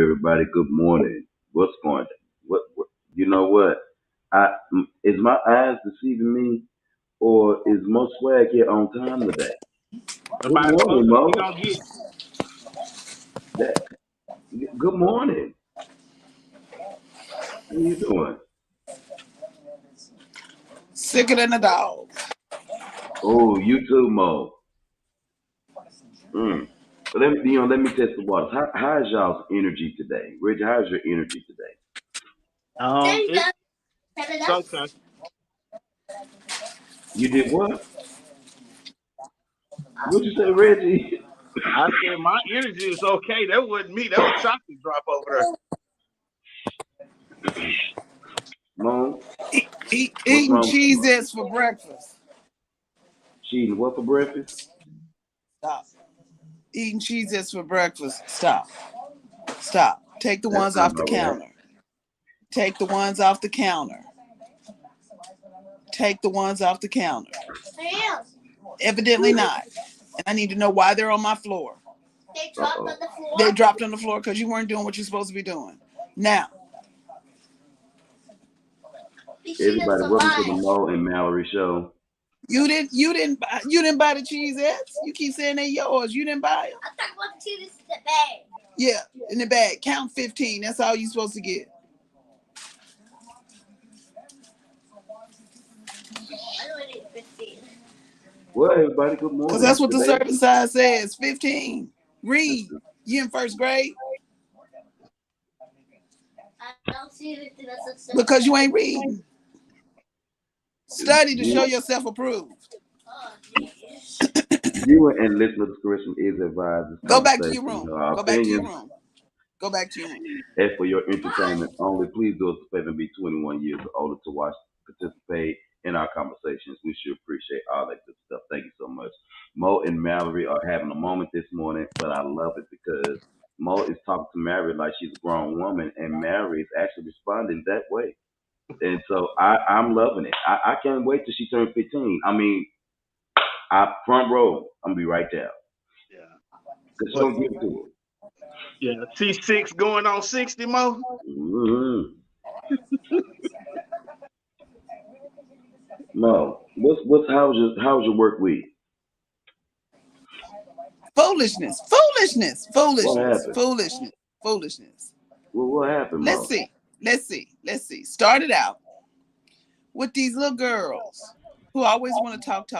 everybody? Good morning. What's going on? What? You know what? I is my eyes deceiving me, or is Mo Swag here on time today? Good About both morning, of you Mo. gonna get. That, good morning. How you doing? Sicker than a dog. Oh, you too, Mo. Mm. Let me test the waters. How is y'all's energy today? Reggie, how's your energy today? It's okay. You did what? What'd you say, Reggie? I said my energy is okay. That wasn't me. That was chocolate drop over Mo, what's Eating wrong with you, Mo? Cheez-Its for breakfast. She eating what for breakfast? Stop. Eating Cheez-Its for breakfast. Stop. Stop. Take the That ones sounds off the all right. counter. Take the ones off the counter. Take the ones off the counter. Evidently not. And I need to know why they're on my floor. They dropped on the floor. They dropped on the floor because you weren't doing what you're supposed to be doing. Now. Everybody, welcome to the Mo and Mallory show. You didn't buy the Cheez-Its. You keep saying they're yours. You didn't buy them. I talking about the Cheez-Its in the bag. Yeah, in the bag. Count 15. That's all you're supposed to get. I don't need 15. Well, everybody, good Because morning. that's what the Today, service side says. 15. Read. You in first grade? I don't see anything that says Because you ain't reading. Study to show you, yourself approved. Oh, geez. viewing and listener discretion is advised. This Go back to your conversation, room. our Go back to your opinions, room. Go back to your room. and for your entertainment only. Please do us a favor and be 21 years or older to watch, participate in our conversations. We sure appreciate all that good stuff. Thank you so much. Mo and Mallory are having a moment this morning, but I love it because Mo is talking to Mallory like she's a grown woman, and Mallory is actually responding that way. And so I'm loving it. I can't wait till she turns 15. I mean, I front row. I'm gonna be right there there. because she's Yeah. gonna give it to Yeah. T6 going on 60 more. her. Mo, what's how's your work week? Foolishness. Foolishness. What Foolishness. happened? Foolishness. Foolishness. Well, what happened, Let's Mo? see. Let's see. Let's see. Started out with these little girls who always want to talk.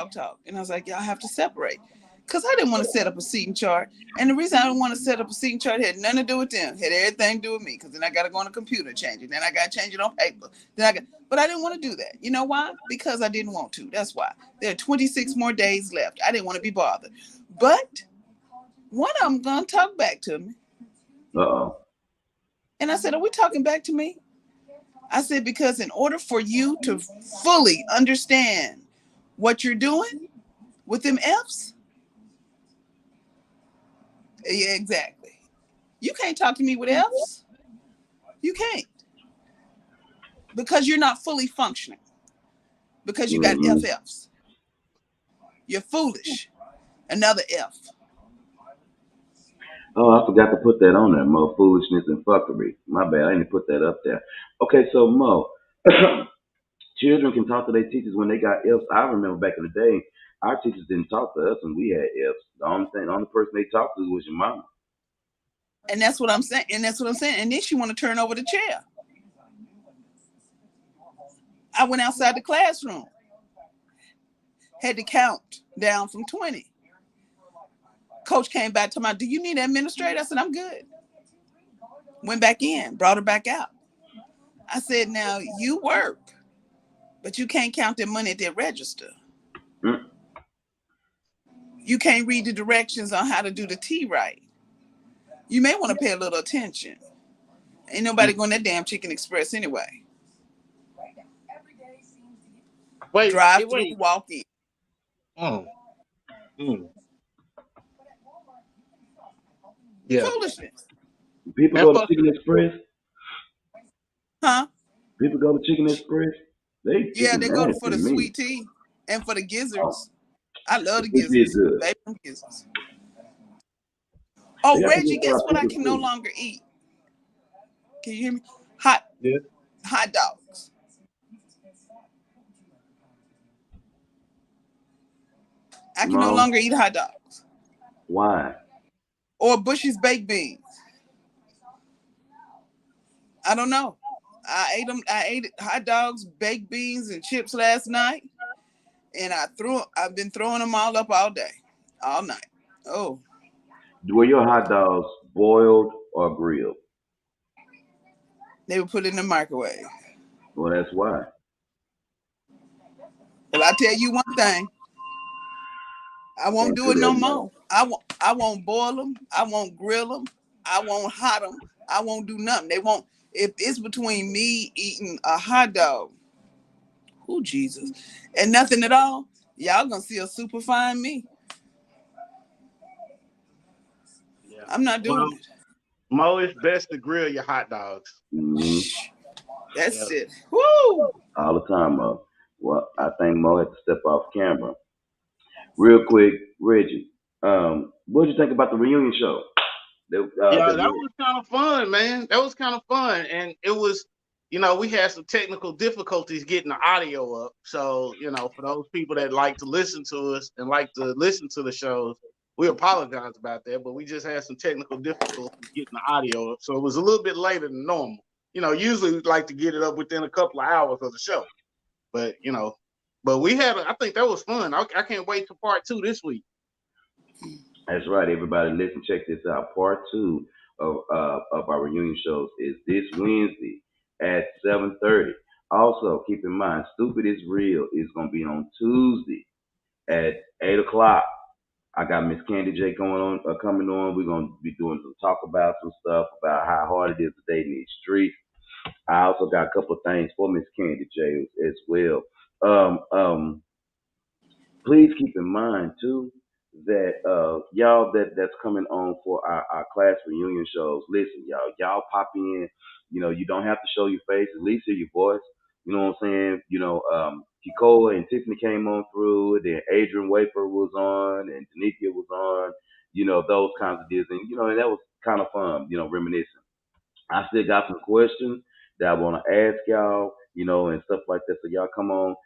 And I was like, y'all have to separate. Because I didn't want to set up a seating chart. And the reason I didn't want to set up a seating chart had nothing to do with them. Had everything to do with me. Because then I got to go on the computer and change it. Then I got to change it on paper. But I didn't want to do that. You know why? Because I didn't want to. That's why. There are 26 more days left. I didn't want to be bothered. But one of them going to talk back to me. Uh-oh. And I said, are we talking back to me? I said, because in order for you to fully understand what you're doing with them F's, yeah, exactly. You can't talk to me with F's. You can't. Because you're not fully functioning. Because you got Mm-hmm. FFs. You're foolish. Another F. Oh, I forgot to put that on there, Mo. Foolishness and fuckery. My bad. I didn't put that up there. Okay, so Mo, children can talk to their teachers when they got F's. I remember back in the day, our teachers didn't talk to us when we had F's. The only person they talked to was your mama. And that's what I'm saying. And then she want to turn over the chair. I went outside the classroom. Had to count down from 20. Coach came back to do you need an administrator? I said, I'm good. Went back in, brought her back out. I said, now you work, but you can't count their money at their register. Mm. You can't read the directions on how to do the tea right. You may want to pay a little attention. Ain't nobody going that damn Chicken Express anyway. Drive through, Wait. walk in. Mm. Mm. Yeah. Foolishness. People That go to fuck. Chicken Express. Huh? People go to Chicken Express. They Yeah, chicken they go nasty for to the me. sweet tea and for the Oh, gizzards. I love the the sushi is gizzards. good. Baby, them gizzards. They Oh, got some Reggie, good guess fried what I pickles can no too. longer eat? Can you hear me? Hot Yeah. hot dogs. I can no Mo, longer eat hot dogs why? or Bush's baked beans. I don't know. I ate them. I ate hot dogs, baked beans, and chips last night, and I've been throwing them all up all day, all night. Oh, Were your hot dogs boiled or grilled? they were put in the microwave. Well, that's why. Well, I tell you one thing. I won't Can't do do it that, no Mo. more. I won't boil them. I won't grill them. I won't hot them. I won't do nothing. They won't. If it's between me eating a hot dog, oh Jesus, and nothing at all, y'all gonna see a super fine me. Yeah. I'm not Well, doing it. Mo, it's best to grill your hot dogs. Hmm. Shh, that's Yeah. it. Woo! All the time, Mo. Well, I think Mo had to step off camera. Real quick, Reggie, what did you think about the reunion show? Yeah, That that we was kind of fun, man. That was kind of fun. And it was, we had some technical difficulties getting the audio up. So, for those people that like to listen to us and like to listen to the shows, we apologize about that, but we just had some technical difficulties getting the audio up. So it was a little bit later than normal. Usually we like to get it up within a couple of hours of the show. But, but I think that was fun. I can't wait for part 2 this week. That's right, everybody. Listen, check this out. Part two of our reunion shows is this Wednesday at 7:30. Also, keep in mind, Stupid is Real is gonna be on Tuesday at 8 o'clock. I got Miss Candy J going on, coming on. We're gonna be doing some talk about some stuff about how hard it is to date in these streets. I also got a couple of things for Miss Candy J as well. Um, um, Please keep in mind too that y'all that's coming on for our class reunion shows. Listen, y'all pop in. You don't have to show your face. At least hear your voice. You know what I'm saying? Kikoa and Tiffany came on through. Then Adrian Wafer was on, and Tanika was on. Those kinds of deals, and that was kind of fun. Reminiscing. I still got some questions that I want to ask y'all, and stuff like that. So y'all come on.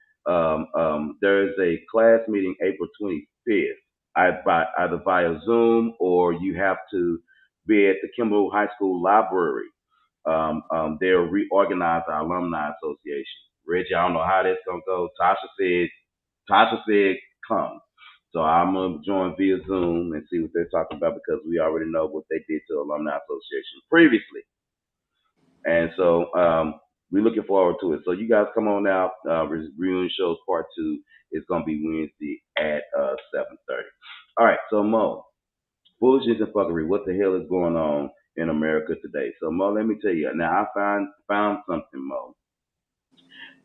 There is a class meeting April 25th, either via Zoom or you have to be at the Kimball High School Library. They'll reorganize our alumni association. Reggie, I don't know how that's gonna go. Tasha said come. So I'm gonna join via Zoom and see what they're talking about because we already know what they did to the alumni association previously. And so we're looking forward to it. So you guys come on out. Reunion shows part two is gonna be Wednesday at 7:30. All right. So Mo, foolishness and fuckery. What the hell is going on in America today? So Mo, let me tell you. Now I found something, Mo.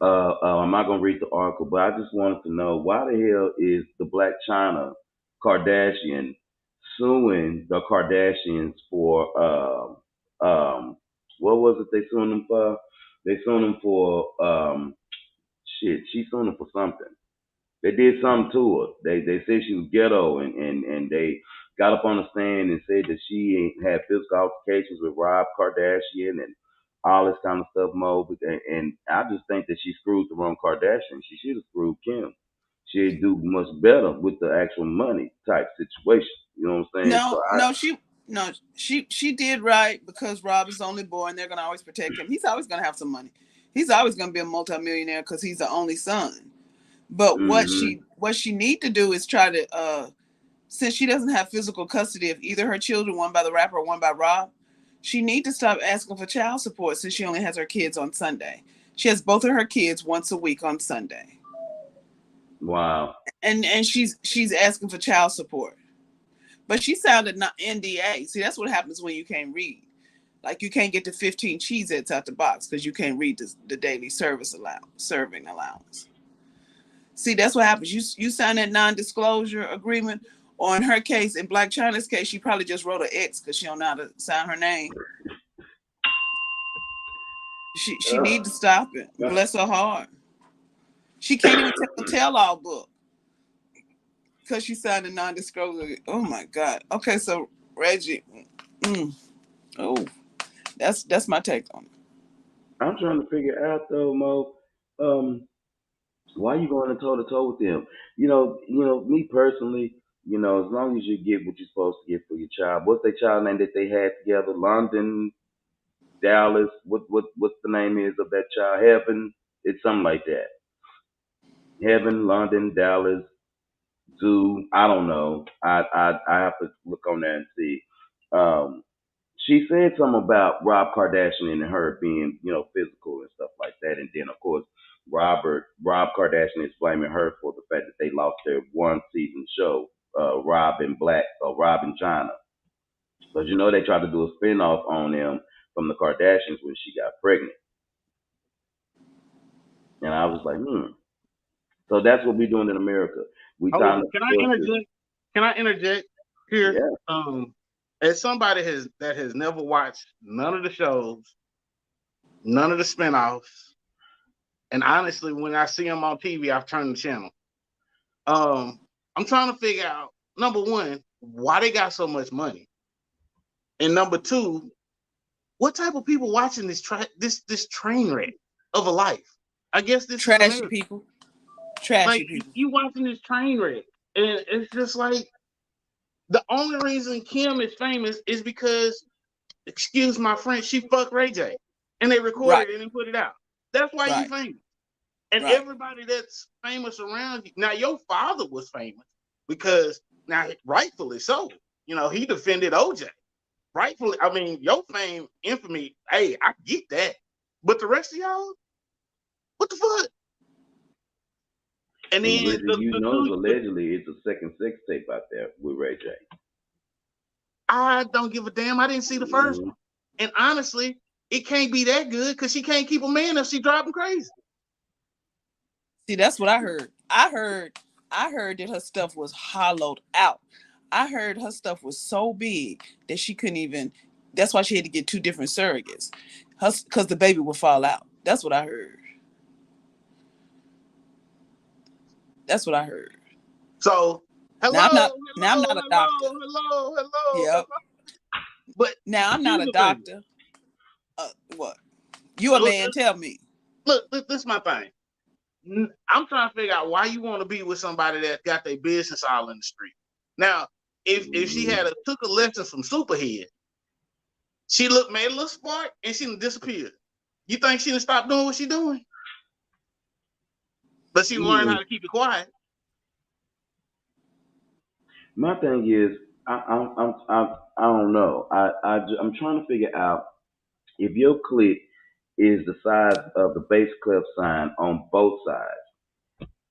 I'm not gonna read the article, but I just wanted to know why the hell is the Black China Kardashian suing the Kardashians for what was it they suing them for? They suing them for shit. She suing them for something. They did something to her. They said she was ghetto and they got up on the stand and said that she had physical altercations with Rob Kardashian and all this kind of stuff, Mo. And I just think that she screwed the wrong Kardashian. She should have screwed Kim. She'd do much better with the actual money type situation. You know what I'm saying? So No, no, she did right because Rob is the only boy, and they're gonna always protect him. He's always gonna have some money. He's always gonna be a multimillionaire because he's the only son. But hmm what she need to do is try to since she doesn't have physical custody of either her children, one by the rapper or one by Rob, she need to stop asking for child support since she only has her kids on Sunday. She has both of her kids once a week on Sunday, Wow. and she's asking for child support. But she sounded not NDA. See, that's what happens when you can't read. Like you can't get the 15 Cheez-Its out the box because you can't read the daily serving allowance. See, that's what happens. You sign that non-disclosure agreement, or in her case, in Black China's case, she probably just wrote an X because she don't know how to sign her name. She need to stop it. Bless her heart. She can't even tell a tell-all book because she signed a non-disclosure. Oh my God. Okay, so Reggie. Oh, That's my take on it. I'm trying to figure out though, Mo. Um, why you going toe to toe with them? Me personally. As long as you get what you're supposed to get for your child. What's their child name that they had together? London, Dallas. What's the name is of that child? Heaven. It's something like that. Heaven, London, Dallas, Zoo. I don't know. I have to look on there and see. Um, she said something about Rob Kardashian and her being, physical and stuff like that. And then of course Rob Kardashian is blaming her for the fact that they lost their one season show, Rob and China. Because they tried to do a spinoff on them from the Kardashians when she got pregnant. And I was like, So that's what we're doing in America. We Hold trying on. to Can I push this. interject? Can I interject here? Yeah. As somebody that has never watched none of the shows, none of the spinoffs, and honestly, when I see them on TV, I've turned the channel. I'm trying to figure out, number one, why they got so much money, and number two, what type of people watching this train wreck of a life? I guess this is Trashy America. people. Like Trashy people. you watching this train wreck, and it's just like the only reason Kim is famous is because, excuse my French, she fucked Ray J, and they Right. recorded it and put it out. That's why you Right. famous. And Right. everybody that's famous around you. Now, your father was famous because now, rightfully so. He defended OJ. Rightfully, I mean, your fame, infamy. Hey, I get that. But the rest of y'all, what the fuck? And And then Bridget, the allegedly it's a second sex tape out there with Ray J. I don't give a damn. I didn't see the first Hmm. one. And honestly, it can't be that good because she can't keep a man if she driving crazy. See, that's what I heard. I heard that her stuff was hollowed out. I heard her stuff was so big that she couldn't even. That's why she had to get two different surrogates, because the baby would fall out. That's what I heard. That's what I heard. So, Now I'm not. hello, Now I'm not hello, a doctor. hello, hello, hello, Yep. hello. But Now I'm not here's a the thing. doctor. What? You a Look, man? Tell me. this is my thing. I'm trying to figure out why you want to be with somebody that got their business all in the street. Now, if she Hmm. had took a lesson from Superhead, she made a little spark and she disappeared. You think she done stop doing what she doing? But she learned how Even to keep it quiet. my thing is, I don't know. I'm trying to figure out if your clique is the size of the base cliff sign on both sides,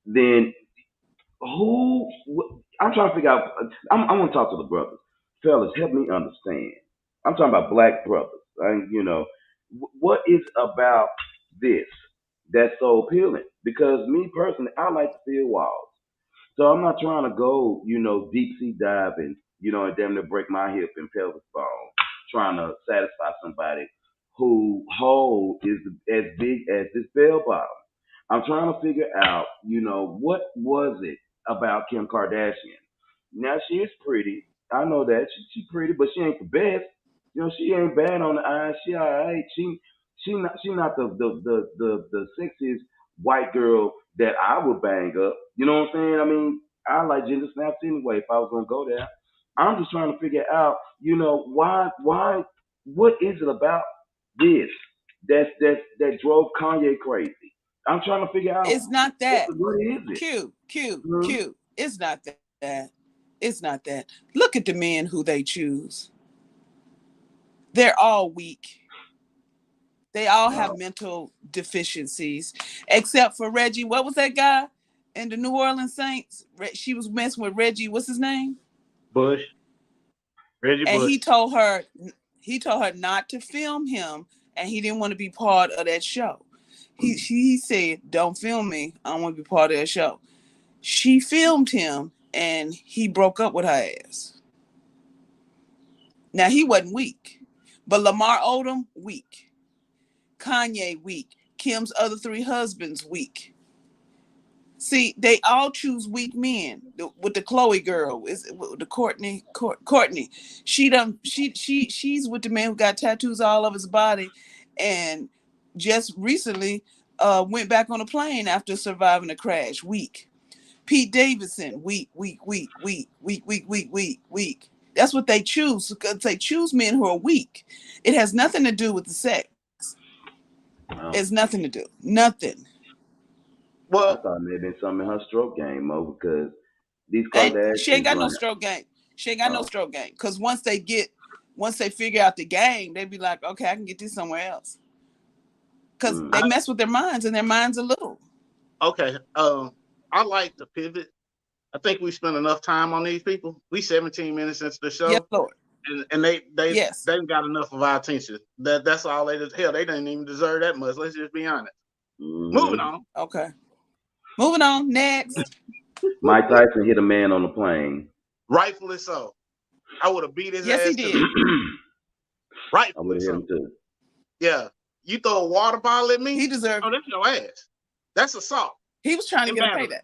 then who? I'm trying to figure out. I want to talk to the brothers, fellas. Help me understand. I'm talking about black brothers. What is about this that's so appealing? Because me personally, I like to feel walls. So I'm not trying to go, deep sea diving, and damn near break my hip and pelvis bone, trying to satisfy somebody who hole is as big as this bell bottom. I'm trying to figure out, what was it about Kim Kardashian? Now she is pretty. I know that she pretty, but she ain't the best. She ain't bad on the eyes. She alright. She not the sexiest white girl that I would bang up. You know what I'm saying? I mean, I like gender snaps anyway. If I was gonna go there, I'm just trying to figure out, what is it about this that drove Kanye crazy? I'm trying to figure out It's not that. what is it. Q, Q, Mhm. Q. It's not that. It's not that. Look at the men who they choose. They're all weak. They all have Oh, mental deficiencies, except for Reggie. What was that guy in the New Orleans Saints? She was messing with Reggie. What's his name? Bush, Reggie And Bush. he told her not to film him, and he didn't want to be part of that show. He said, "Don't film me. I don't want to be part of that show." She filmed him, and he broke up with her ass. Now he wasn't weak, but Lamar Odom weak, Kanye weak, Kim's other three husbands weak. See, they all choose weak men. With the Chloe girl, is the Courtney. She's with the man who got tattoos all over his body, and just recently went back on a plane after surviving a crash. Weak. Pete Davidson, weak. That's what they choose, because they choose men who are weak. It has nothing to do with the sex. Wow. It's nothing to do. Nothing. I Well, thought maybe been something in her stroke game, Mo, because these And she ain't Kardashians got no run. stroke game. She ain't got no Oh, stroke game. Because once they figure out the game, they be like, okay, I can get this somewhere else. Because they mm, mess with their minds, and their minds are little. okay. I like to pivot. I think we spent enough time on these people. We 17 minutes into the Yes, show, Lord. and they Yes. got enough of our attention. That's all they did. Hell, they didn't even deserve that much. Let's just be honest. Moving mm-hmm. on. Okay. Moving on. Next. Mike Tyson hit a man on the plane. Rightfully so. I would have beat his Yes, he ass too. did. I Rightfully would have hit so. him too. Yeah. You throw a water bottle at me? He deserved Oh, it. that's your ass. That's assault He was trying to and get a battery. payday.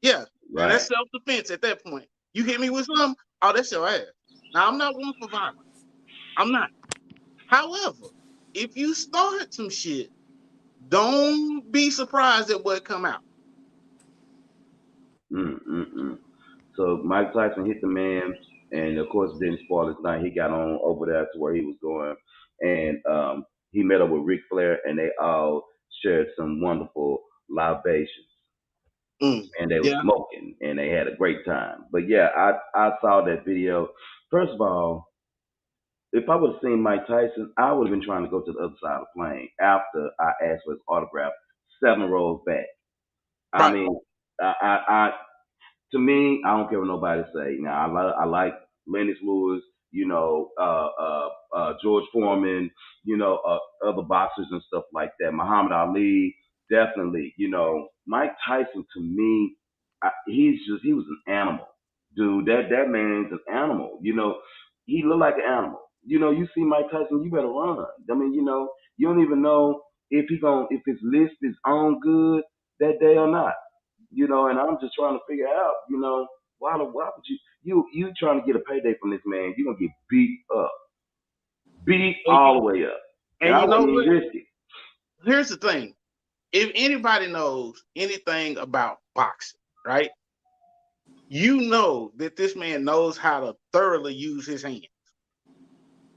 Yeah. Now Right. that's self-defense at that point. You hit me with something? Oh, that's your ass. Now I'm not one for violence. I'm not. However, if you start some shit, don't be surprised at what come out. Mm-mm-mm. So Mike Tyson hit the man, and of course didn't spoil his night. He got on over there to where he was going, and he met up with Ric Flair, and they all shared some wonderful libations, and they were Yeah. smoking, and they had a great time. But yeah, I saw that video. First of all, if I would have seen Mike Tyson, I would have been trying to go to the other side of the plane after I asked for his autograph 7 rows back. I Right. mean, I to me, I don't care what nobody say. Now, I like Lennox Lewis, George Foreman, other boxers and stuff like that. Muhammad Ali, definitely. Mike Tyson to me, he was an animal, dude. That man's an animal. He looked like an animal. You see Mike Tyson, you better run. I mean, you don't even know if his list is on good that day or not. And I'm just trying to figure out, why would you trying to get a payday from this man? You're gonna get beat And all you, the way up, and and I you know wouldn't even what? risk it. Here's the thing. If anybody knows anything about boxing, right? You know that this man knows how to thoroughly use his hands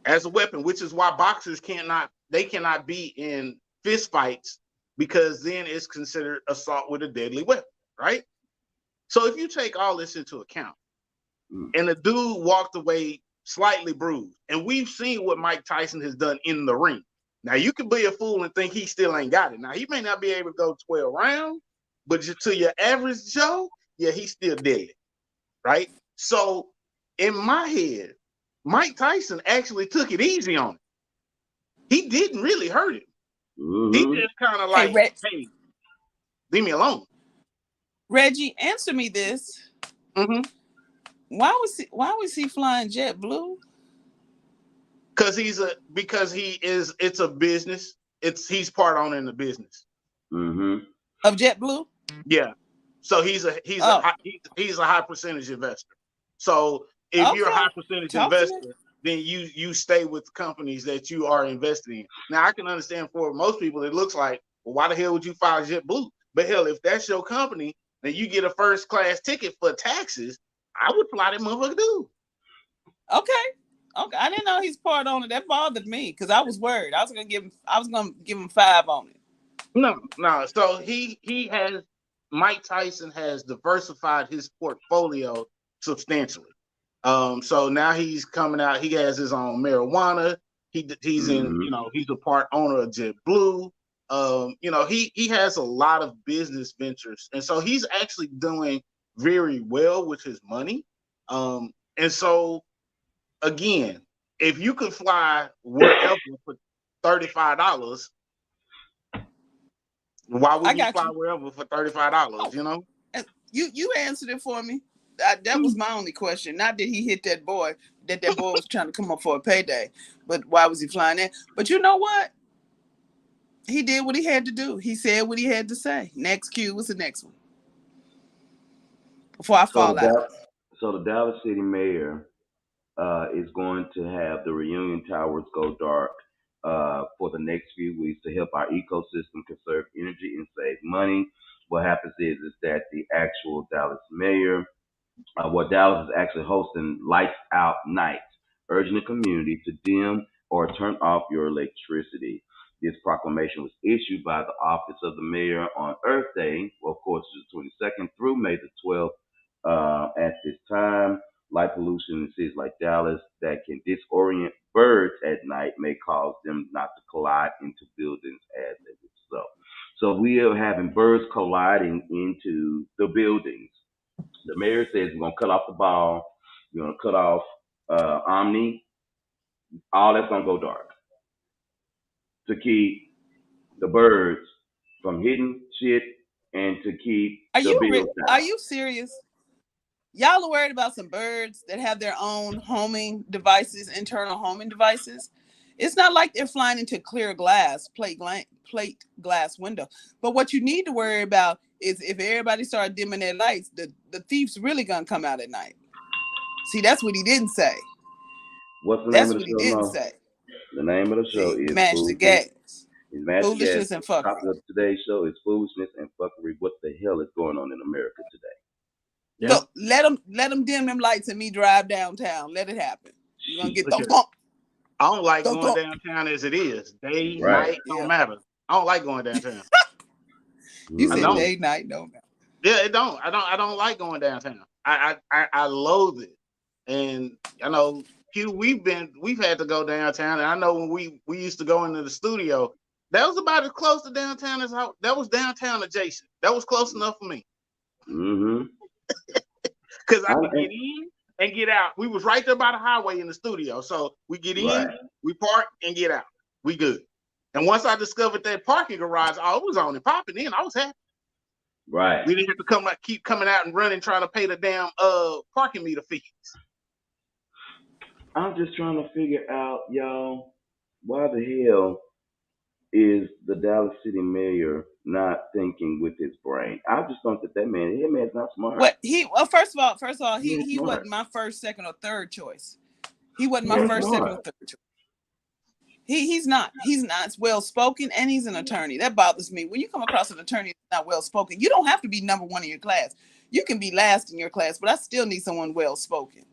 as a weapon, which is why boxers cannot be in fist fights, because then it's considered assault with a deadly weapon, right? So if you take all this into account, Mm. and the dude walked away slightly bruised, and we've seen what Mike Tyson has done in the ring. Now you can be a fool and think he still ain't got it. Now he may not be able to go 12 rounds, but to your average Joe, yeah, he's still dead, right? So in my head, Mike Tyson actually took it easy on him. He didn't really hurt him. He Hmm. just kind of Hey, like, hey, leave me alone. Reggie, answer me this. Mm-hmm. Why was he flying JetBlue? Because it's a business. He's part owner in the business. Hmm. Of JetBlue? Yeah. So he's a Oh, he's a high percentage investor. So if you're a okay. high percentage Talk to me. investor, then you stay with companies that you are invested in. Now I can understand for most people it looks like, well, why the hell would you file JetBlue? But hell, if that's your company and you get a first class ticket for taxes, I would fly that motherfucker too. Okay. Okay. I didn't know he's part on it. That bothered me because I was worried. I was gonna give him 5 on it. No. So Mike Tyson has diversified his portfolio substantially. So now he's coming out. He has his own marijuana. Hmm. He's a part owner of JetBlue. He has a lot of business ventures, and so he's actually doing very well with his money. And so again, if you could fly wherever for $35, why I wouldn't you got fly you. wherever for $35? Oh, you answered it for me. That was my only question. Not that he hit that boy. That boy was trying to come up for a payday. But why was he flying in? But you know what? He did what he had to do. He said what he had to say. Next cue was the next one. before I So fall out. the Dallas City Mayor is going to have the reunion towers go dark for the next few weeks to help our ecosystem conserve energy and save money. What happens is that the actual Dallas mayor, Dallas is actually hosting lights out nights, urging the community to dim or turn off your electricity. This proclamation was issued by the office of the mayor on Earth Day, well, of course, the 22nd through May the 12th. At this time, light pollution in cities like Dallas that can disorient birds at night may cause them not to collide into buildings as they would so we are having birds colliding into the buildings. The mayor says we're gonna cut off the ball, we're gonna cut off Omni, all that's gonna go dark to keep the birds from hitting shit and to keep the bills Are down. you serious? Y'all are worried about some birds that have their own homing devices, internal homing devices. It's not like they're flying into clear glass, plate glass window. But what you need to worry about is if everybody start dimming their lights, the thief's really gonna come out at night. See, that's what he didn't say. What's the name That's of the what he show, didn't Mo? say. The name of the show See, is match the Foolishness. gas. It's Master Gas. Foolishness and The topic fuckery. of today's show is foolishness and fuckery. What the hell is going on in America today? Yeah. Look, let them dim them lights and me drive downtown. Let it happen. You're gonna get Look thump here. thump. I don't like Thump going thump. downtown as it is. Day, Right. night, don't Yeah. matter. I don't like going downtown. You I said don't. Mm-hmm. day, night, no. Yeah, it don't. I don't like going downtown. I loathe it. And I know Q, we've had to go downtown. And I know when we used to go into the studio, that was about as close to downtown as how that was downtown adjacent. That was close enough for me. Mm-hmm. Because I could get in and get out. We was right there by the highway in the studio. So we get in, Right. we park and get out. We good. And once I discovered that parking garage, I was on and popping in. I was happy. Right. We didn't have to keep coming out and running trying to pay the damn parking meter fees. I'm just trying to figure out, y'all, why the hell is the Dallas City mayor not thinking with his brain? I just don't think that man's not smart. What first of all, He ain't he smart. wasn't my first, second, or third choice. He wasn't He my ain't first, second, or smart. third choice. He's not well spoken, and he's an attorney. That bothers me. When you come across an attorney that's not well spoken, you don't have to be number one in your class. You can be last in your class, but I still need someone well spoken.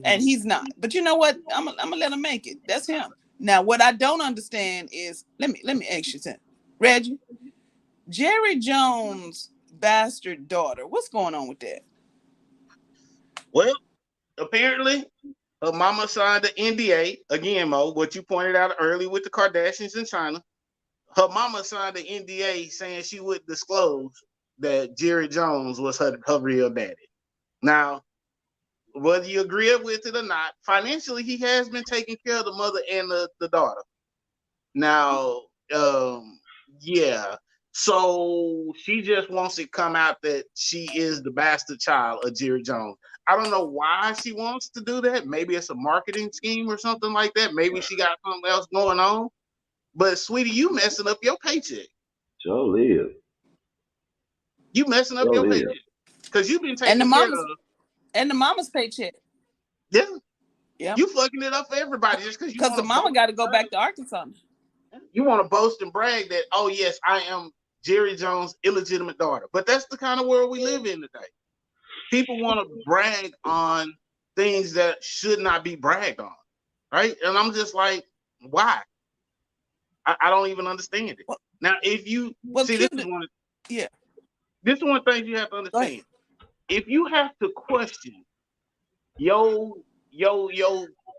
And he's not. But you know what? I'm gonna let him make it. That's him. Now, what I don't understand is let me ask you something, Reggie. Jerry Jones' bastard daughter. What's going on with that? Well, apparently, her mama signed the NDA again, Mo. What you pointed out early with the Kardashians in China. Her mama signed the NDA saying she would disclose that Jerry Jones was her real daddy. Now, whether you agree with it or not, financially he has been taking care of the mother and the daughter. Now, yeah. So she just wants it come out that she is the bastard child of Jerry Jones. I don't know why she wants to do that. Maybe it's a marketing scheme or something like that. Maybe she got something else going on. But sweetie, you messing up your paycheck. Joe live. You messing up Joe your live. paycheck because you've been And the taken care of. mama's paycheck. Yeah, Yeah. you fucking it up for everybody just because you Because want the to mama got to go back to Arkansas. You want to boast and brag that, oh yes, I am Jerry Jones' illegitimate daughter. But that's the kind of world we live in today. People want to brag on things that should not be bragged on, right? And I'm just like, why? I don't even understand it. Well, Now, if you see, this is one. Yeah. This is one thing you have to understand. If you have to question your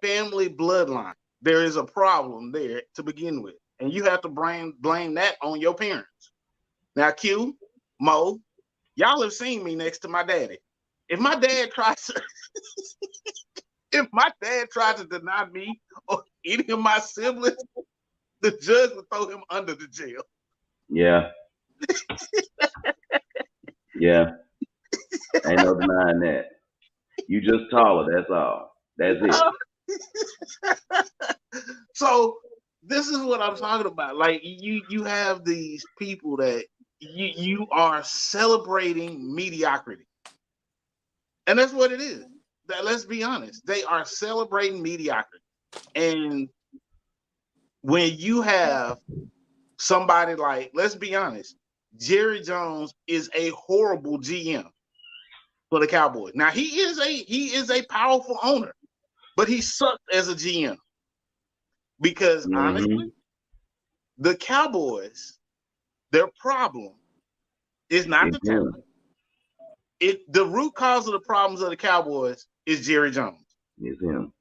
family bloodline, there is a problem there to begin with, and you have to blame that on your parents. Now, Q, Mo, y'all have seen me next to my daddy. If my dad tries to, if my dad tries to deny me or any of my siblings, the judge will throw him under the jail. Yeah. Yeah. Ain't no denying that. You just taller, that's all. That's it. So this is what I'm talking about. Like you have these people that you are celebrating mediocrity. And that's what it is. That, let's be honest. They are celebrating mediocrity. And when you have somebody like, let's be honest, Jerry Jones is a horrible GM for the Cowboys. Now he is a powerful owner, but he sucked as a GM because Mm-hmm. honestly, the Cowboys, their problem is not It's the talent. him. The root cause of the problems of the Cowboys is Jerry Jones. It's him.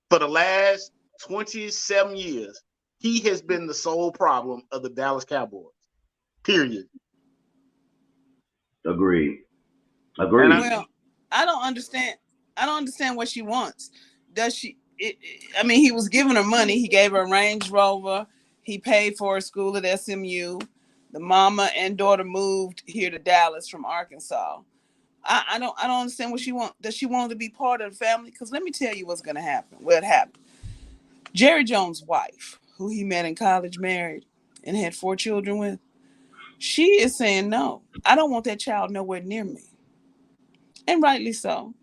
For the last 27 years, he has been the sole problem of the Dallas Cowboys. Period. Agreed. And I Agreed. Well, I don't understand. I don't understand what she wants. Does she? I mean, he was giving her money. He gave her a Range Rover. He paid for her school at SMU. The mama and daughter moved here to Dallas from Arkansas. I don't understand what she wants. Does she want to be part of the family? Because let me tell you what's going to happen. What happened? Jerry Jones' wife, who he met in college, married, and had 4 children with, she is saying no. I don't want that child nowhere near me, and rightly so.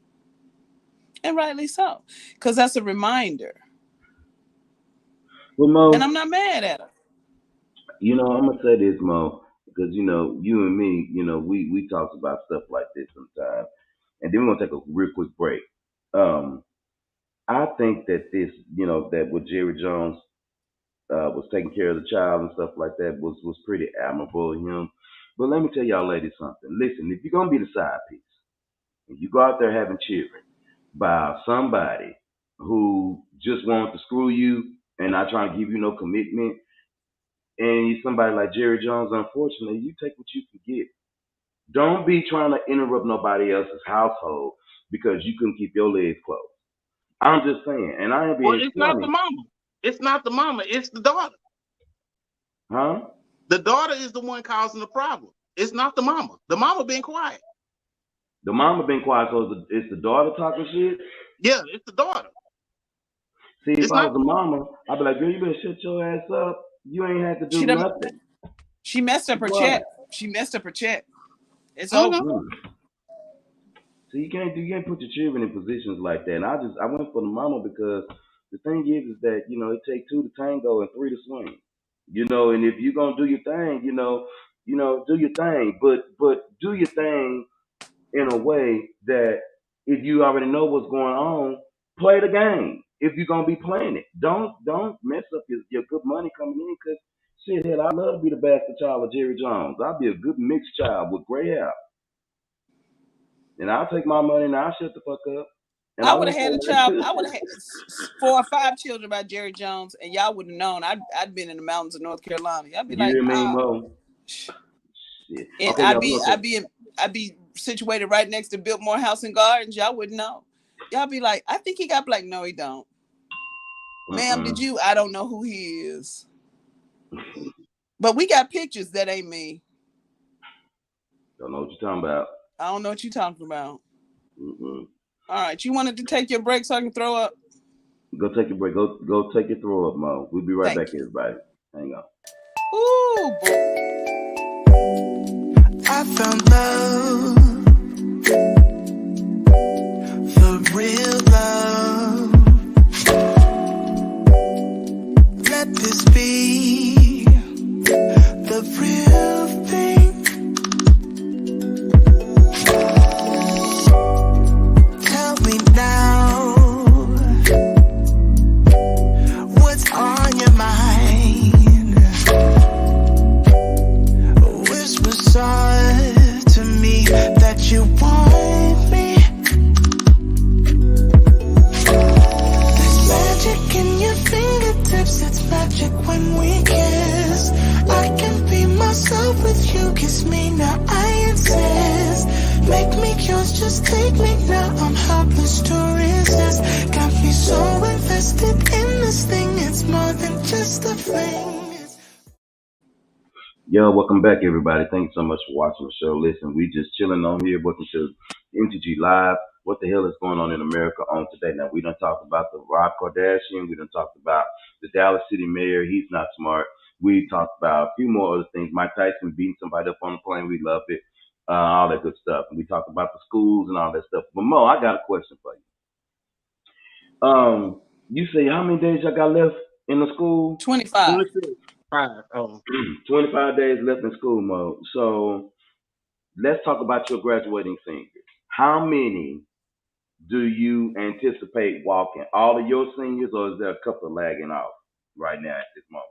And rightly so, because that's a reminder. Well, And Mo, I'm not mad at her. I'm gonna say this, Mo, because you and me, we talked about stuff like this sometimes, and then we're gonna take a real quick break. Um, I think that this, that what Jerry Jones was taking care of the child and stuff like that was pretty admirable of him. But let me tell y'all ladies something. Listen, if you're gonna be the side piece, if you go out there having children by somebody who just wants to screw you and not trying to give you no commitment, and you somebody like Jerry Jones, unfortunately, you take what you can get. Don't be trying to interrupt nobody else's household because you couldn't keep your legs closed. I'm just saying, and I ain't well, being it's not the funny, mama. It's not the mama. It's the daughter. huh? The daughter is the one causing the problem. It's not the mama. The mama being quiet. The mama been quiet, so it's the daughter talking shit. Yeah, it's the daughter. See, if It's I not was the the mama. mama, I'd be like, girl, you better shut your ass up. You ain't had to do She done, nothing. she messed Be up her quiet. check. She messed up her check. It's I over. know. Mm. So you can't put your children in positions like that. And I went for the mama because the thing is that it takes two to tango and three to swing. And if you're gonna do your thing, do your thing, but do your thing in a way that if you already know what's going on, play the game. If you're gonna be playing it, don't mess up your good money coming in. Cause shit, hell, I love to be the bastard child of Jerry Jones. I'll be a good mixed child with gray hair, and I'll take my money and I'll shut the fuck up, and I I would have won't had a say child. nothing. I would have had 4 or 5 children by Jerry Jones, and y'all would have known. I'd been in the mountains of North Carolina. Y'all be You like, hear me, Mo? Shit. and Okay, y'all, we gonna I'd be situated right next to Biltmore House and Gardens. Y'all wouldn't know. Y'all be like, I think he got black. No, he don't. Ma'am, uh-uh. did you? I don't know who he is. But we got pictures that ain't me. Don't know what you're talking about. I don't know what you talking about. Mm-mm. All right, you wanted to take your break so I can throw up? Go take your break. Go take your throw up, Mo. We'll be right back, Thank you. everybody. Hang on. Ooh, boy. I found love, the real love. Let this be the real thing. Tell me now, what's on your mind? Whisper soft to me that you want me. There's magic in your fingertips, it's magic when we kiss. I can be myself with you, kiss me now, I insist. Make me yours, just take me now, I'm helpless to resist. Got me so invested in this thing, it's more than just a fling. Yo, welcome back, everybody. Thanks so much for watching the show. Listen, we just chilling on here, welcome to MTG Live. What the hell is going on in America on today? Now, we done talked about the Rob Kardashian. We done talked about the Dallas City mayor. He's not smart. We talked about a few more other things. Mike Tyson beating somebody up on the plane. We love it. all that good stuff. And we talked about the schools and all that stuff. But Mo, I got a question for you. You say how many days y'all got left in the school? 25. 26. 5. Oh. 25 days left in school, Mo. So let's talk about your graduating seniors. How many do you anticipate walking? All of your seniors, or is there a couple lagging off right now at this moment?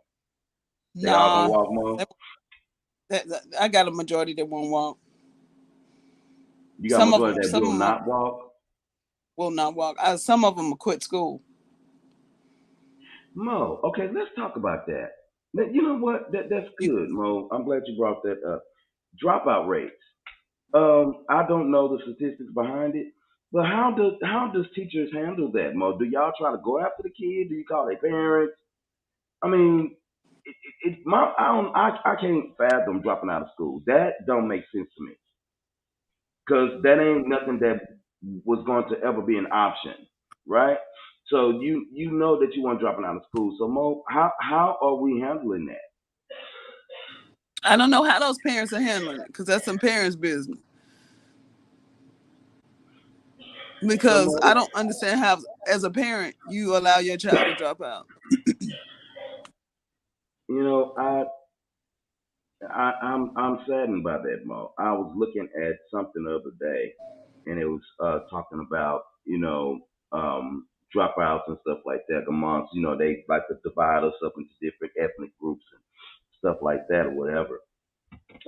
They all gonna Nah, walk, Mo? I got a majority that won't walk. You got Some of majority them, that some will of them not walk? will not walk. Some of them will quit school. Mo, okay, let's talk about that. You know what? That's You, good, Mo. I'm glad you brought that up. Dropout rates. I don't know the statistics behind it, but how does teachers handle that, Mo? Do y'all try to go after the kids? Do you call their parents? I mean, I can't fathom dropping out of school. That don't make sense to me because that ain't nothing that was going to ever be an option, right? So you know that you want dropping out of school. So Mo, how are we handling that? I don't know how those parents are handling it because that's some parents' business. So Because I Mo, don't understand how, as a parent, you allow your child to drop out. you know I'm saddened by that, Mo. I was looking at something the other day, and it was talking about dropouts and stuff like that amongst they like to divide us up into different ethnic groups and stuff like that or whatever.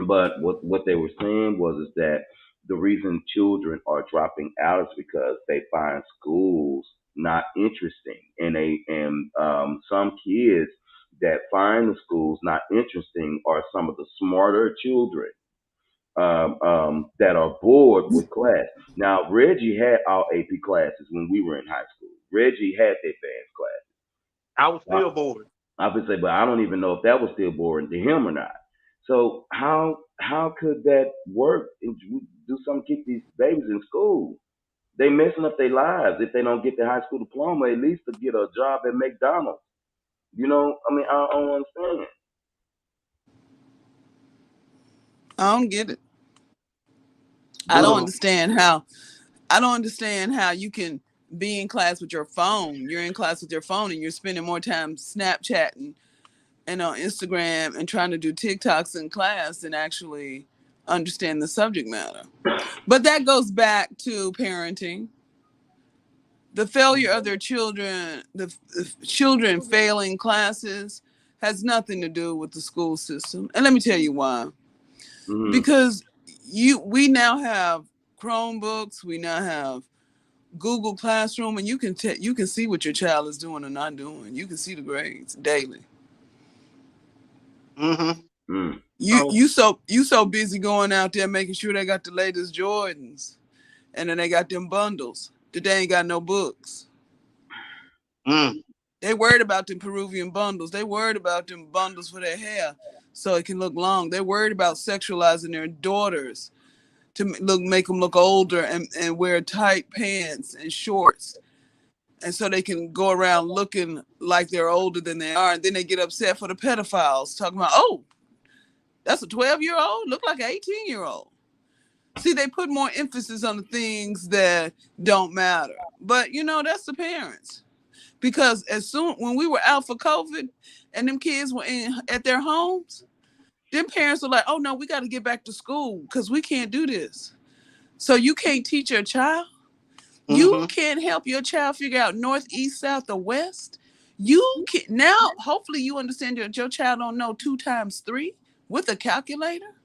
But what they were saying was is that the reason children are dropping out is because they find schools not interesting, and some kids that find the schools not interesting are some of the smarter children that are bored with class. Now Reggie had all AP classes when we were in high school. Reggie had the advanced I was class. still bored. I would say, but I don't even know if that was still boring to him or not. So how could that work? If we do something to keep these babies in school? They messing up their lives if they don't get their high school diploma, at least to get a job at McDonald's. I mean, I don't understand. I don't get it. I don't But understand how. I don't understand how you can be in class with your phone. You're in class with your phone and you're spending more time Snapchatting and on Instagram and trying to do TikToks in class than actually understand the subject matter. But that goes back to parenting. The failure of their children, the children failing classes, has nothing to do with the school system. And let me tell you why. mm, Because we now have Chromebooks, we now have Google Classroom, and you can see what your child is doing or not doing. You can see the grades daily. Mm-hmm. mm, So, You so busy going out there making sure they got the latest Jordans, and then they got them bundles that they ain't got no books. mm, They worried about them Peruvian bundles. They worried about them bundles for their hair so it can look long. They worried about sexualizing their daughters to make them look older and wear tight pants and shorts. And so they can go around looking like they're older than they are. And then they get upset for the pedophiles talking about, oh, that's a 12-year-old, look like an 18-year-old. See, they put more emphasis on the things that don't matter. But, that's the parents. Because when we were out for COVID and them kids were at their homes, them parents were like, oh, no, we got to get back to school because we can't do this. So you can't teach your child. You mm-hmm. can't help your child figure out north, east, south, or west. You can now. Hopefully, you understand that your child don't know 2 times 3 with a calculator.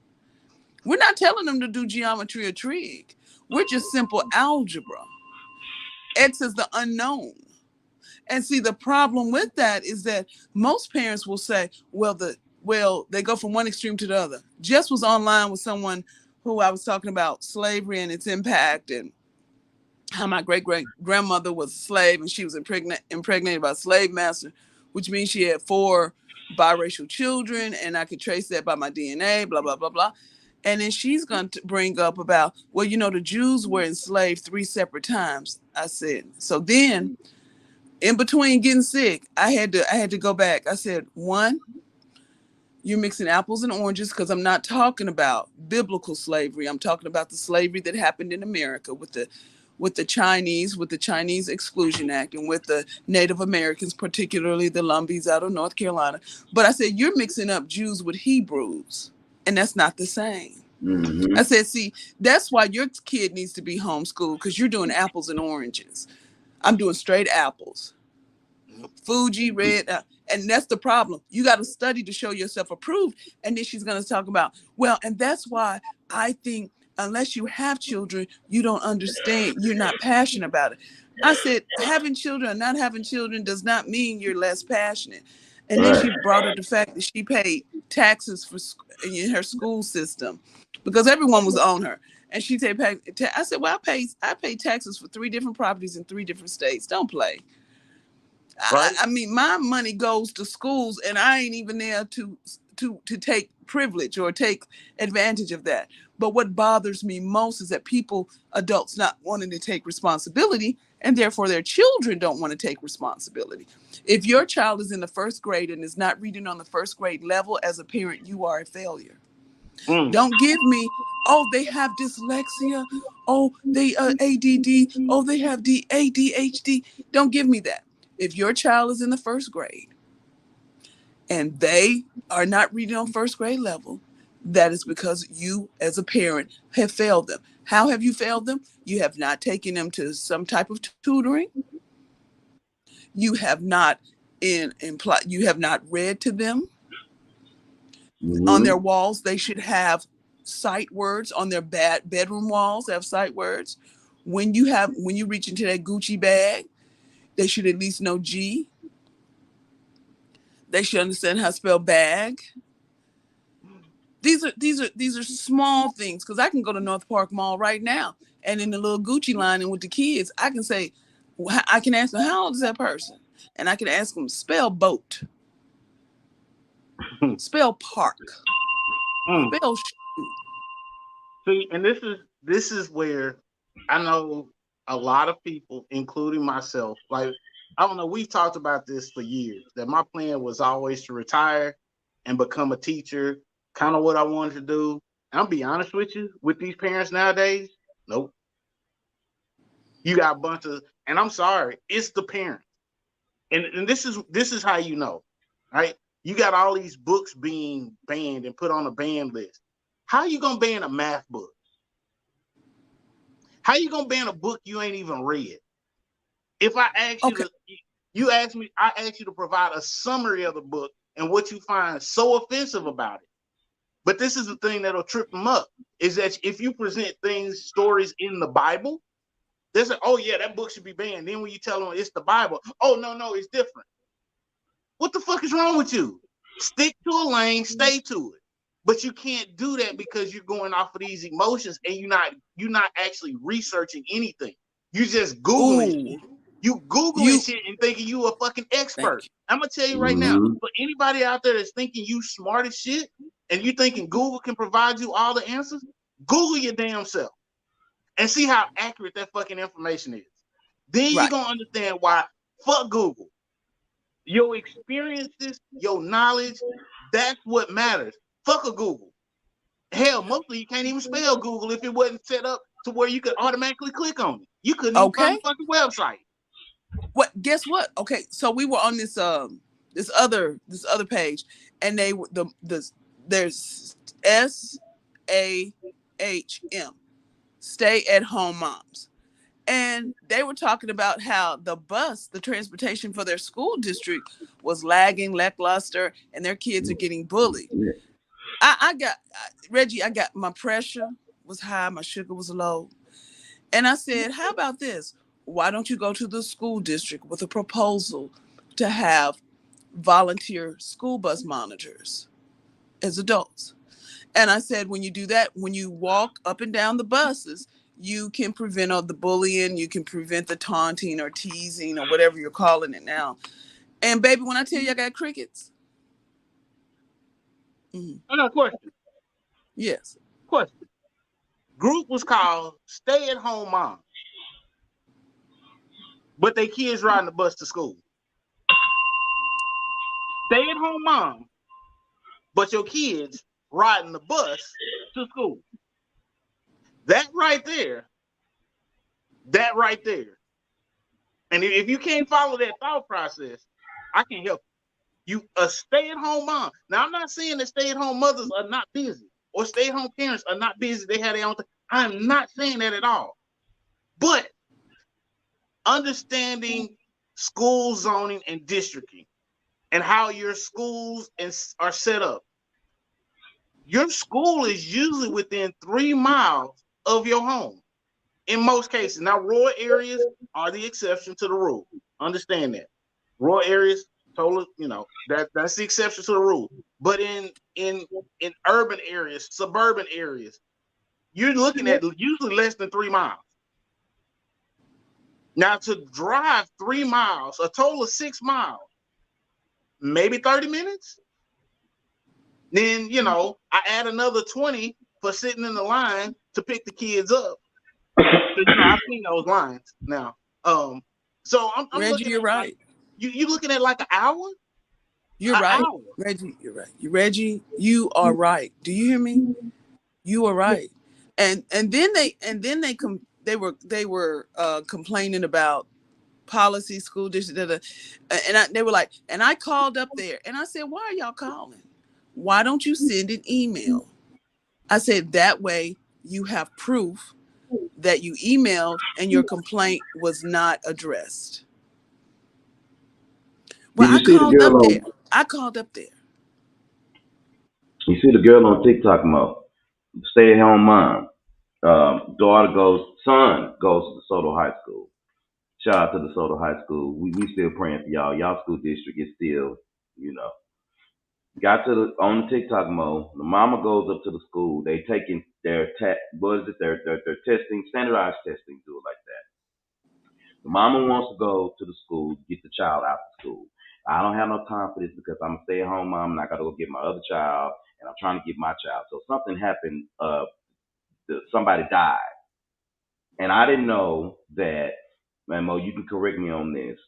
We're not telling them to do geometry or trig. We're just simple algebra. X is the unknown. And see, the problem with that is that most parents will say, well, they go from one extreme to the other. Jess was online with someone who I was talking about slavery and its impact and how my great grandmother was a slave and she was impregnated by a slave master, which means she had 4 biracial children, and I could trace that by my DNA, blah, blah, blah, blah. And then she's going to bring up about, well, the Jews were enslaved 3 separate times. I said, so then in between getting sick, I had to go back. I said, 1, You're mixing apples and oranges because I'm not talking about biblical slavery. I'm talking about the slavery that happened in America with the Chinese Exclusion Act, and with the Native Americans, particularly the Lumbees out of North Carolina. But I said, you're mixing up Jews with Hebrews, and that's not the same. Mm-hmm. I said, see, that's why your kid needs to be homeschooled, because you're doing apples and oranges. I'm doing straight apples. Fuji, red, and that's the problem. You got to study to show yourself approved. And then she's going to talk about, well, and that's why I think unless you have children, you don't understand. You're not passionate about it. I said, having children or not having children does not mean you're less passionate. And then Right. she brought up the fact that she paid taxes in her school system because everyone was on her. And she said, I said, well, I pay taxes for 3 different properties in 3 different states. Don't play. Right. I mean, my money goes to schools, and I ain't even there to take privilege or take advantage of that. But what bothers me most is that adults not wanting to take responsibility, and therefore their children don't want to take responsibility. If your child is in the 1st grade and is not reading on the 1st grade level, as a parent, you are a failure. Don't give me, oh, they have dyslexia, oh, they ADD, oh, they have ADHD. Don't give me that. If your child is in the 1st grade and they are not reading on 1st grade level, that is because you as a parent have failed them. How have you failed them? You have not taken them to some type of tutoring. You have not you have not read to them. On their Mm-hmm. walls, they should have sight words. On their bedroom walls, they have sight words. When you reach into that Gucci bag, they should at least know G. They should understand how to spell bag. These are small things, because I can go to North Park Mall right now, and in the little Gucci line and with the kids, I can say, I can ask them, how old is that person? And I can ask them, spell boat, spell park, spell shoe. See, and this is where I know a lot of people, including myself, like, I don't know, we've talked about this for years, that my plan was always to retire and become a teacher, kind of what I wanted to do. And I'll be honest with you, with these parents nowadays, nope. You got a bunch of, and I'm sorry, it's the parents. And this is how you know, right? You got all these books being banned and put on a ban list. How you gonna ban a math book? How you gonna ban a book you ain't even read? If I ask you Okay. to, I ask you to provide a summary of the book and what you find so offensive about it. But this is the thing that'll trip them up, is that if you present stories in the Bible, they say, oh yeah, that book should be banned. Then when you tell them it's the Bible, oh no, it's different. What the fuck is wrong with you? Stick to a lane, stay to it. But you can't do that because you're going off of these emotions and you're not actually researching anything. You just Googling shit. Ooh, You Googling you shit and thinking you a fucking expert. thank you. I'm gonna tell you right now, Mm-hmm. for anybody out there that's thinking you smart as shit and you thinking Google can provide you all the answers, Google your damn self and see how accurate that fucking information is. Then you're Right. gonna understand why fuck Google. Your experiences, your knowledge, that's what matters. Fuck a Google. Hell, mostly you can't even spell Google if it wasn't set up to where you could automatically click on it. You couldn't even find Okay. the fucking website. Guess what? Okay, so we were on this other page, and they were there's SAHM, stay at home moms. And they were talking about how the transportation for their school district was lagging, lackluster, and their kids are getting bullied. Yeah. Reggie, I got, my pressure was high, my sugar was low. And I said, how about this? Why don't you go to the school district with a proposal to have volunteer school bus monitors as adults? And I said, when you do that, when you walk up and down the buses, you can prevent all the bullying, you can prevent the taunting or teasing or whatever you're calling it now. And baby, when I tell you I got crickets, I got a question. yes. Question. Group was called Stay at Home Mom, but they kids riding the bus to school. Stay at home mom, but your kids riding the bus to school. That right there, that right there. And if you can't follow that thought process, I can help you. You a stay-at-home mom. Now, I'm not saying that stay-at-home mothers are not busy or stay-at-home parents are not busy. They have their own thing. I'm not saying that at all. But understanding school zoning and districting and how your schools are set up. Your school is usually within 3 miles of your home in most cases. Now, rural areas are the exception to the rule. Understand that. Rural areas, totally, that's the exception to the rule. But in urban areas, suburban areas, you're looking at usually less than 3 miles. Now, to drive 3 miles, a total of 6 miles, maybe 30 minutes. Then, I add another 20 for sitting in the line to pick the kids up. So, I've seen those lines now. So I'm Reggie, looking you're at right. You looking at like an hour? You're An right. hour. Reggie, you're right. Reggie, you are right. Do you hear me? You are right. And then they were complaining about policy, school district, and they were like, and I called up there and I said, why are y'all calling? Why don't you send an email? I said, that way you have proof that you emailed and your complaint was not addressed. Well, Did you see the girl on? I called up there. You see the girl on TikTok, Mo? Stay-at-home mom. Son goes to DeSoto High School. Shout out to DeSoto High School. We still praying for y'all. Y'all school district is still, you know. Got to on the TikTok mode. The mama goes up to the school. They taking their what is it? Their testing, standardized testing. Do it like that. The mama wants to go to the school, get the child out of school. I don't have no time for this because I'm a stay-at-home mom and I got to go get my other child, and I'm trying to get my child. So something happened. Somebody died, and I didn't know that. Man, Mo, you can correct me on this.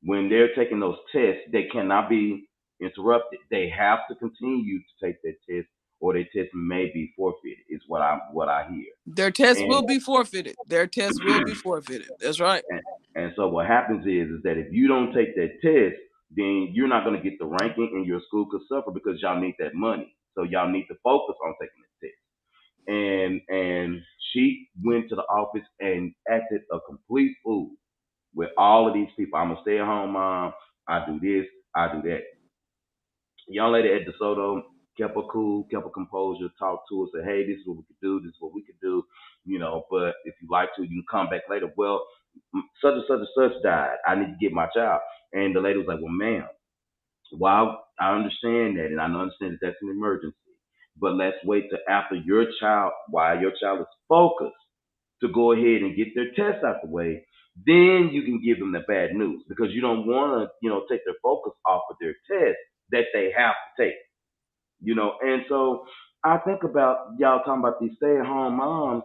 When they're taking those tests, they cannot be interrupted. They have to continue to take that test, or their test may be forfeited. Is what I hear. Their test And will be forfeited. Their test will be forfeited. That's right. and so what happens is that if you don't take that test, then you're not going to get the ranking, and your school could suffer because y'all need that money. So y'all need to focus on taking the test. And she went to the office and acted a complete fool with all of these people. I'm a stay-at-home mom. I do this. I do that. Young lady at DeSoto kept her cool, kept her composure, talked to us, said, hey, this is what we could do, this is what we could do, but if you like to, you can come back later. Well, such and such and such died. I need to get my child. And the lady was like, well, ma'am, while I understand that and I understand that that's an emergency, but let's wait till after your child, while your child is focused, to go ahead and get their test out the way, then you can give them the bad news because you don't want to, take their focus off of their test that they have to take, And so I think about y'all talking about these stay-at-home moms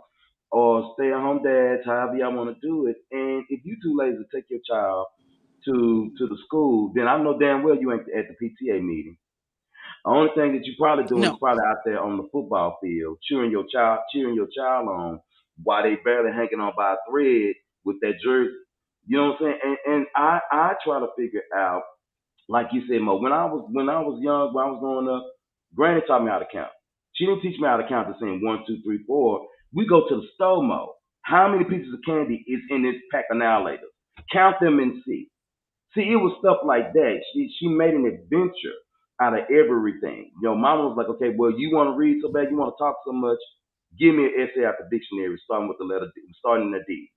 or stay-at-home dads, however y'all want to do it. And if you too lazy to take your child to the school, then I know damn well you ain't at the PTA meeting. The only thing that you're probably doing is No. probably out there on the football field, cheering your child on while they barely hanging on by a thread with that jersey. You know what I'm saying? And I try to figure out, like you said, Mo, when I was young, when I was growing up, Granny taught me how to count. She didn't teach me how to count to saying 1, 2, 3, 4. We go to the store, Mo. How many pieces of candy is in this pack of now later? Count them and see. See, it was stuff like that. She made an adventure out of everything. Mama was like, okay, well, you want to read so bad, you want to talk so much, give me an essay out the dictionary, starting with the letter D, starting in the D.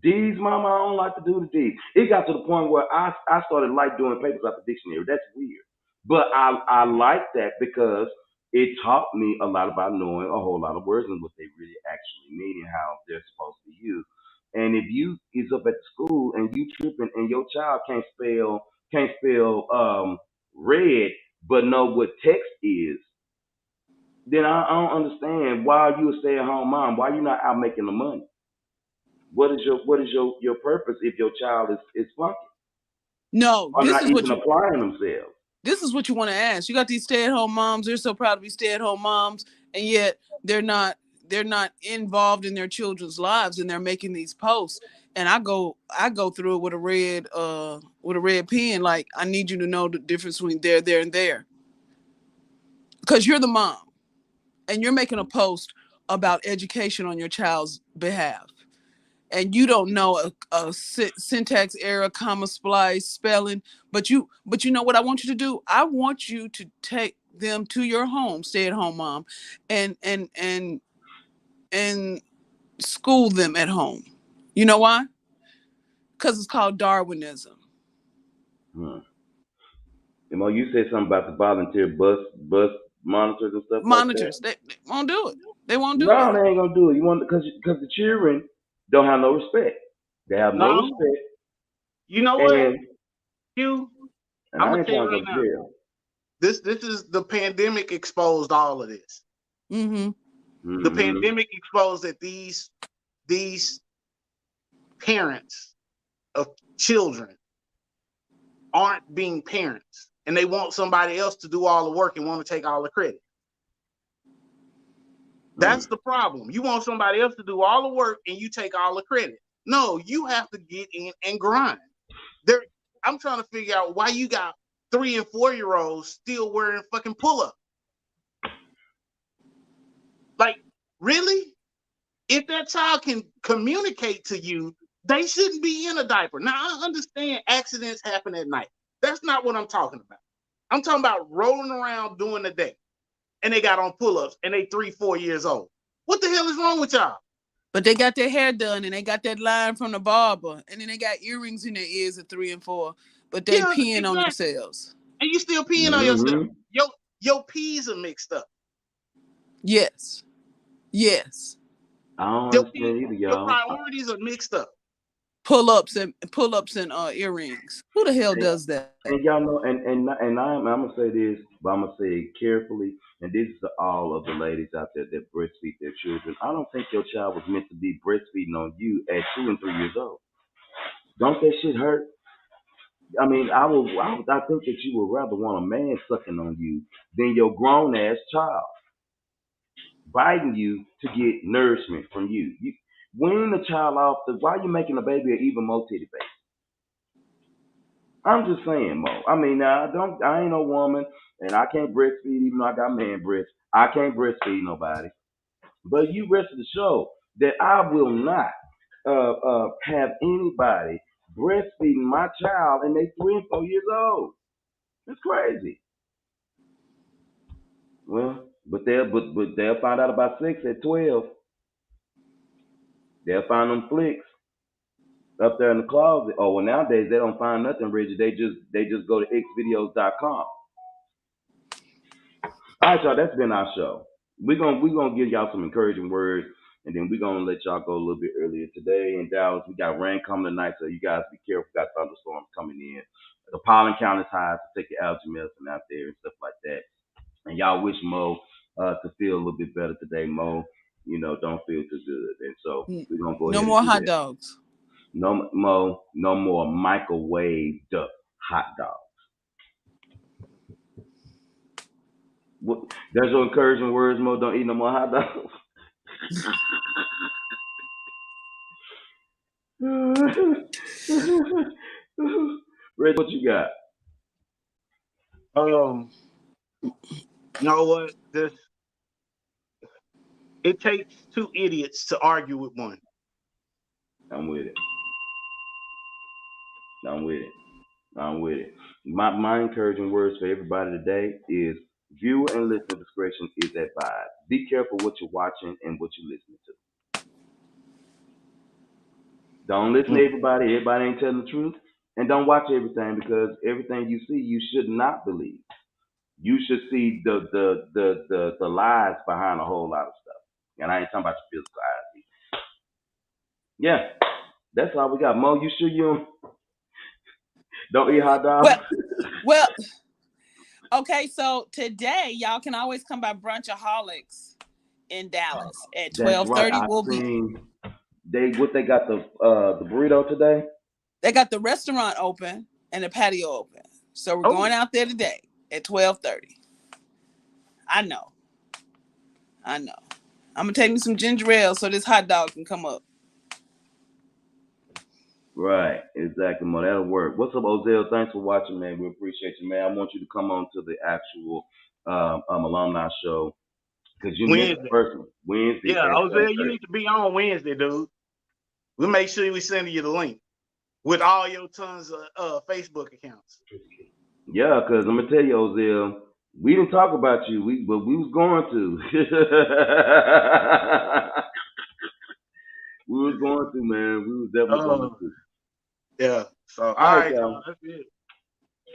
D's, mama, I don't like to do the D's. It got to the point where I started like doing papers out the dictionary. That's weird. But I like that because it taught me a lot about knowing a whole lot of words and what they really actually mean and how they're supposed to be used. And if you is up at school and you tripping and your child can't spell red but know what text is, then I don't understand why you a stay at home mom. Why you not out making the money? What is your purpose if your child is flunking No, or this not is what even you applying themselves? This is what you want to ask. You got these stay-at-home moms. They're so proud to be stay-at-home moms, and yet they're not involved in their children's lives, and they're making these posts. And I go through it with a red pen. Like, I need you to know the difference between there, and there. Because you're the mom, and you're making a post about education on your child's behalf. And you don't know a syntax error, comma splice, spelling, but you know what I want you to do? I want you to take them to your home, stay-at-home mom, and school them at home. You know why? Because it's called Darwinism. Hmm. You said something about the volunteer bus monitors and stuff like that. Monitors, they won't do it. They won't do No, it. they ain't gonna do it. You want because the children don't have no respect. They have no No, respect, you know what, and Q? and I'm I gonna ain't tell you trying to right go to now. jail. This is the pandemic exposed all of this. Mm-hmm. The Mm-hmm. pandemic exposed that these parents of children aren't being parents, and they want somebody else to do all the work and want to take all the credit. That's the problem. You want somebody else to do all the work and you take all the credit. No, you have to get in and grind. I'm trying to figure out why you got 3 and 4-year-olds still wearing fucking pull-up. Like, really? If that child can communicate to you, they shouldn't be in a diaper. Now, I understand accidents happen at night. That's not what I'm talking about. I'm talking about rolling around during the day, and they got on pull-ups, and they 3, 4 years old. What the hell is wrong with y'all? But they got their hair done, and they got that line from the barber, and then they got earrings in their ears at 3 and 4, but they Yeah, peeing on exactly. themselves. And you still peeing on yourself. Mm-hmm. Your peas are mixed up. Yes. I don't Your understand either, your y'all. priorities are mixed up. Pull-ups and earrings. Who the hell does that? And y'all know, I'm gonna say this, but I'm gonna say it carefully. And this is to all of the ladies out there that breastfeed their children. I don't think your child was meant to be breastfeeding on you at 2 and 3 years old. Don't that shit hurt? I mean, I think that you would rather want a man sucking on you than your grown ass child biting you to get nourishment from you. You wean the child off. Why are you making a baby an even more titty baby? I'm just saying, Mo. I mean, now I ain't no woman, and I can't breastfeed even though I got man breasts. I can't breastfeed nobody. But you rest of the show that I will not have anybody breastfeeding my child and they 3 and 4 years old. It's crazy. Well, but they'll find out about sex at 12. They'll find them flicks up there in the closet. Oh well, nowadays they don't find nothing rigid. They just go to xvideos.com. All right, y'all. That's been our show. We gonna give y'all some encouraging words, and then we're gonna let y'all go a little bit earlier today. In Dallas, we got rain coming tonight, so you guys be careful. We got thunderstorms coming in. The pollen count is high, so take your allergy medicine out there and stuff like that. And y'all wish Mo to feel a little bit better today. Mo, don't feel too good, and so we're gonna go No ahead and more do hot that. dogs. No, Mo, no more microwaved hot dogs. There's your encouraging words, Mo. Don't eat no more hot dogs. Reg, what you got? You know what? It takes 2 idiots to argue with one. I'm with it. I'm with it. I'm with it. My encouraging words for everybody today is viewer and listener discretion is advised. Be careful what you're watching and what you're listening to. Don't listen to everybody. Everybody ain't telling the truth. And don't watch everything because everything you see, you should not believe. You should see the lies behind a whole lot of stuff. And I ain't talking about your physical eyes. Yeah, that's all we got. Mo, you sure you don't eat hot dogs? Well, okay, so today y'all can always come by Brunchaholics in Dallas at That's right. 12:30. I We'll be. seen they got the burrito today. They got the restaurant open and the patio open, so we're Oh, going out there today. at 12:30. I know. I'm gonna take me some ginger ale so this hot dog can come up. Right, exactly, Mo. That'll work. What's up, Ozell? Thanks for watching, man. We appreciate you, man. I want you to come on to the actual alumni show because you missed the Wednesday. first one Wednesday. Yeah, At Ozell, you 7:30. need to be on Wednesday, dude. We'll make sure we send you the link with all your tons of Facebook accounts. Yeah, because I'm gonna tell you, Ozell, we didn't talk about you, but we was going to. We was going to, man. We was definitely going to. Yeah. So all All right, right, y'all. y'all. That's it.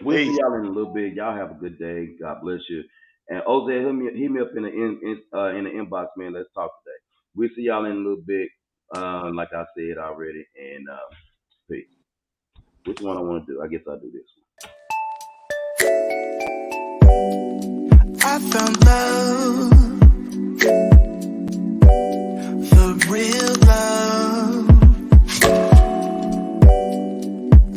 We'll see Peace. y'all in a little bit. Y'all have a good day. God bless you. And Ozell, hit me up in the inbox, man. Let's talk today. We'll see y'all in a little bit. Like I said already. And peace. Which one I want to do? I guess I'll do this one. I found love, the real love.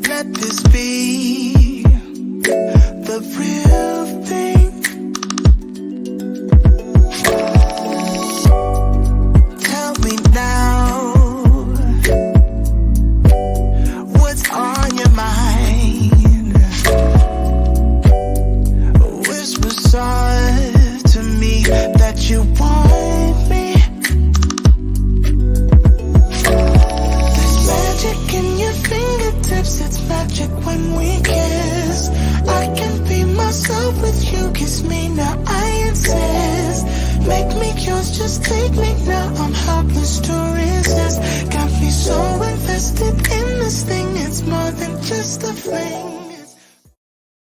Let this be the real thing. Tell me now, what's on your mind? Whisper soft to me that you want me. There's magic in your fingertips, it's magic when we kiss. I can be myself with you, kiss me now, I insist. Make me yours, just take me now, I'm helpless to resist. Got me so invested in this thing, it's more than just a fling.